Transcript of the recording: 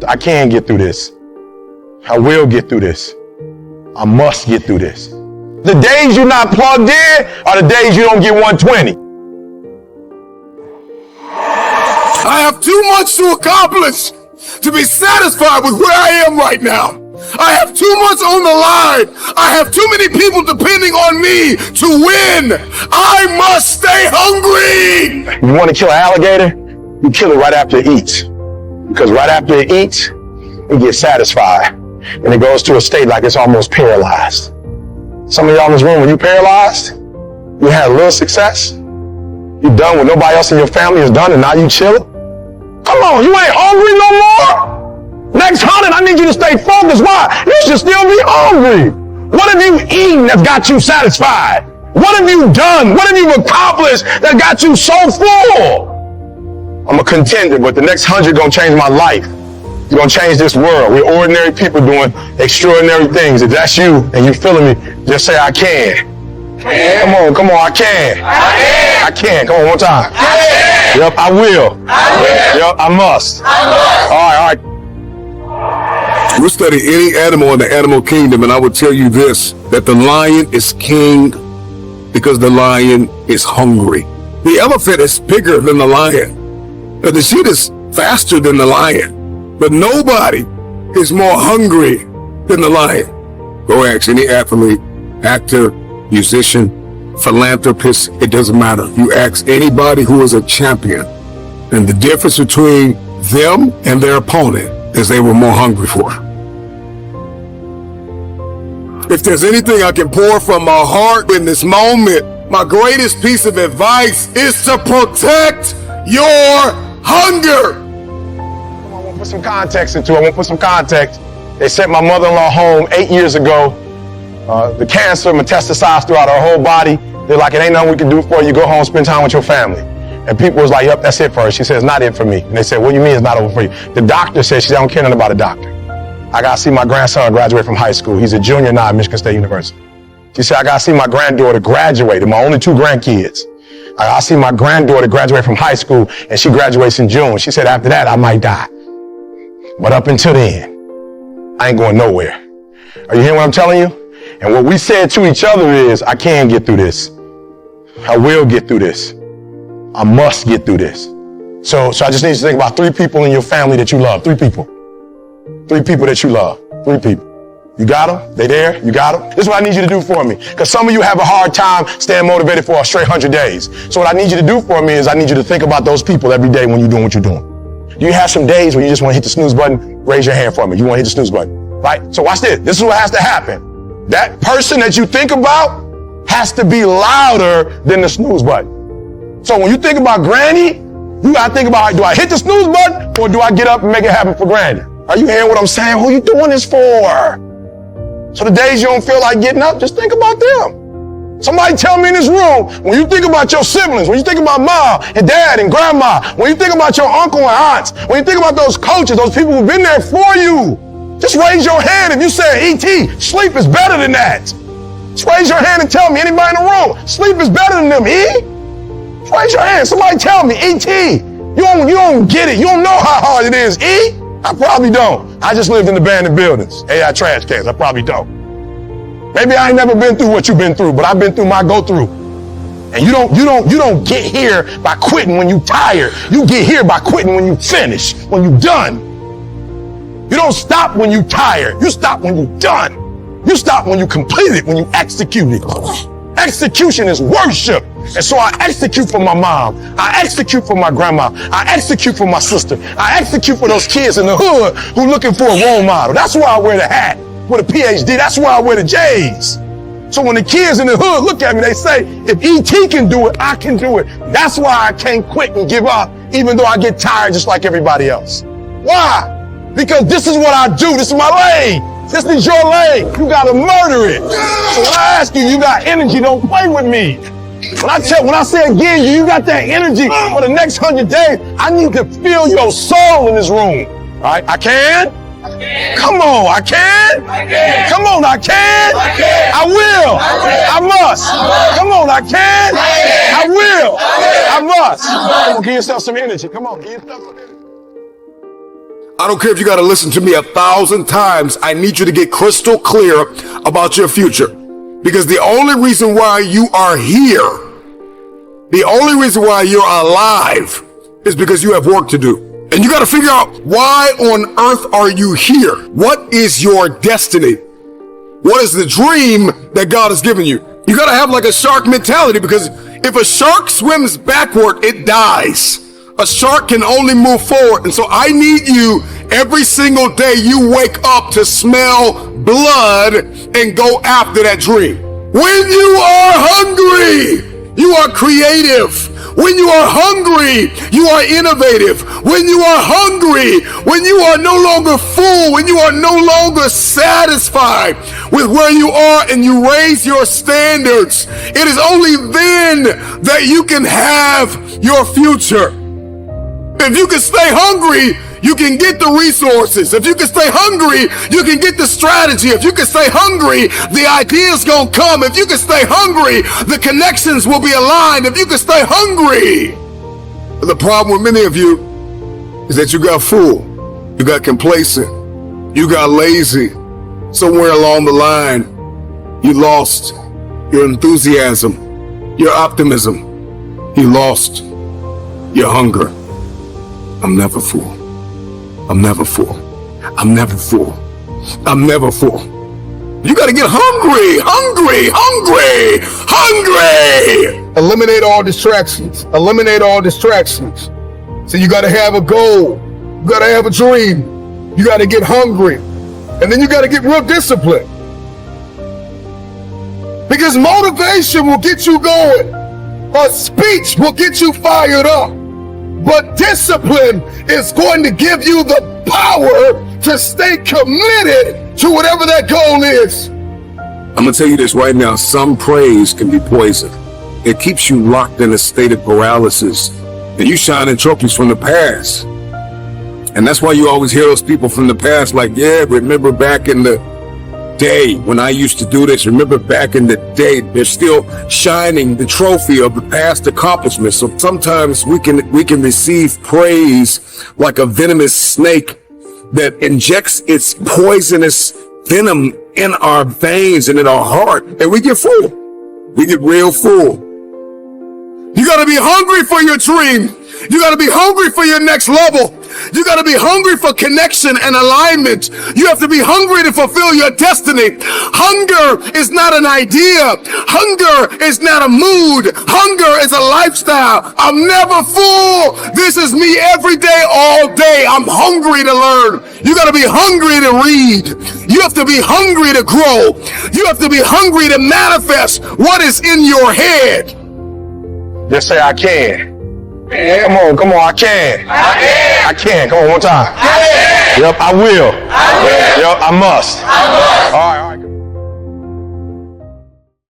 I can get through this. I will get through this. I must get through this. The days you're not plugged in are the days you don't get 120. I have too much to accomplish to be satisfied with where I am right now. I have too much on the line. I have too many people depending on me to win. I must stay hungry. You want to kill an alligator? You kill it right after it eats. Because right after it eats, it gets satisfied. And it goes to a state like it's almost paralyzed. Some of y'all in this room, when you paralyzed, you had a little success. You done what nobody else in your family has done, and now you chilling. Come on, you ain't hungry no more. Next 100, I need you to stay focused. Why? You should still be hungry. What have you eaten that's got you satisfied? What have you done? What have you accomplished that got you so full? I'm a contender, but the next 100 gonna change my life. You're gonna change this world. We're ordinary people doing extraordinary things. If that's you and you feeling me, just say I can. Come on, I can. I can. Come on, one time. Yep, I will. Yep, I must. All right. We'll study any animal in the animal kingdom, and I will tell you this, that the lion is king because the lion is hungry. The elephant is bigger than the lion. The sheep is faster than the lion. But nobody is more hungry than the lion. Go ask any athlete, actor, musician, philanthropist, it doesn't matter. You ask anybody who is a champion, and the difference between them and their opponent is they were more hungry for. If there's anything I can pour from my heart in this moment, my greatest piece of advice is to protect your hunger. I want to put some context into it. I want to put some context. They sent my mother-in-law home 8 years ago. The cancer metastasized throughout her whole body. They're like, it ain't nothing we can do for you. Go home, spend time with your family. And people was like, yep, that's it for her. She said, it's not it for me. And they said, what do you mean it's not over for you? The doctor said, she said, I don't care nothing about a doctor. I got to see my grandson graduate from high school. He's a junior now at Michigan State University. She said, I got to see my granddaughter graduate. My only 2 grandkids. I got to see my granddaughter graduate from high school, and she graduates in June. She said, after that, I might die. But up until then, I ain't going nowhere. Are you hearing what I'm telling you? And what we said to each other is, I can get through this. I will get through this. I must get through this. So I just need you to think about 3 people in your family that you love. 3 people. 3 people that you love. 3 people. You got them? They there? You got them? This is what I need you to do for me. Because some of you have a hard time staying motivated for a straight 100 days. So what I need you to do for me is I need you to think about those people every day when you're doing what you're doing. You have some days where you just want to hit the snooze button. Raise your hand for me. You want to hit the snooze button. Right? So watch this. This is what has to happen. That person that you think about has to be louder than the snooze button. So when you think about Granny, you got to think about, do I hit the snooze button or do I get up and make it happen for Granny? Are you hearing what I'm saying? Who are you doing this for? So the days you don't feel like getting up, just think about them. Somebody tell me in this room, when you think about your siblings, when you think about mom and dad and grandma, when you think about your uncle and aunts, when you think about those coaches, those people who've been there for you, just raise your hand if you say, E.T., sleep is better than that. Just raise your hand and tell me, anybody in the room, sleep is better than them, E? Just raise your hand. Somebody tell me, E.T., you don't get it. You don't know how hard it is, E? I probably don't. I just lived in abandoned buildings, AI trash cans. I probably don't. Maybe I ain't never been through what you've been through, but I've been through my go-through. And you don't get here by quitting when you tired. You get here by quitting when you finish, when you done. You don't stop when you tired. You stop when you done. You stop when you complete it, when you execute it. Execution is worship. And so I execute for my mom. I execute for my grandma. I execute for my sister. I execute for those kids in the hood who looking for a role model. That's why I wear the hat with a PhD. That's why I wear the J's. So when the kids in the hood look at me, they say, if E.T. can do it, I can do it. That's why I can't quit and give up, even though I get tired just like everybody else. Why? Because this is what I do. This is my lane. This is your lane. You gotta murder it. So when I ask you, you got energy, don't play with me. When I say again, you got that energy for the next 100 days, I need to feel your soul in this room. All right, I can? Come on, I can? Come on, I can? I will. I must. Come on, I can? I will. I must. Come on, give yourself some energy. Come on, give yourself some energy. I don't care if you got to listen to me 1,000 times. I need you to get crystal clear about your future. Because the only reason why you are here, the only reason why you're alive is because you have work to do. And you got to figure out, why on earth are you here? What is your destiny? What is the dream that God has given you? You got to have like a shark mentality, because if a shark swims backward, it dies. A shark can only move forward. And so I need you every single day you wake up to smell blood and go after that dream. When you are hungry, you are creative. When you are hungry, you are innovative. When you are hungry, when you are no longer full, when you are no longer satisfied with where you are and you raise your standards, it is only then that you can have your future. If you can stay hungry, you can get the resources. If you can stay hungry, you can get the strategy. If you can stay hungry, the ideas gonna come. If you can stay hungry, the connections will be aligned. If you can stay hungry. But the problem with many of you is that you got full, you got complacent, you got lazy. Somewhere along the line, you lost your enthusiasm, your optimism. You lost your hunger. I'm never full. I'm never full. I'm never full. I'm never full. You got to get hungry, hungry, hungry, hungry. Eliminate all distractions. Eliminate all distractions. So you got to have a goal. You got to have a dream. You got to get hungry. And then you got to get real disciplined. Because motivation will get you going. A speech will get you fired up. But discipline is going to give you the power to stay committed to whatever that goal is. I'm going to tell you this right now. Some praise can be poison. It keeps you locked in a state of paralysis. And you shining trophies from the past. And that's why you always hear those people from the past like, yeah, remember back in the day when I used to do this. Remember back in the day. They're still shining the trophy of the past accomplishments. So sometimes we can receive praise like a venomous snake that injects its poisonous venom in our veins and in our heart, and we get full. We get real full. You got to be hungry for your dream. You got to be hungry for your next level. You got to be hungry for connection and alignment. You have to be hungry to fulfill your destiny. Hunger is not an idea. Hunger is not a mood. Hunger is a lifestyle. I'm never full. This is me every day, all day. I'm hungry to learn. You got to be hungry to read. You have to be hungry to grow. You have to be hungry to manifest what is in your head. Just say, I can. Yeah. Come on, I can. I can. Come on, one time. Yep, I will. Yep, I must. All right.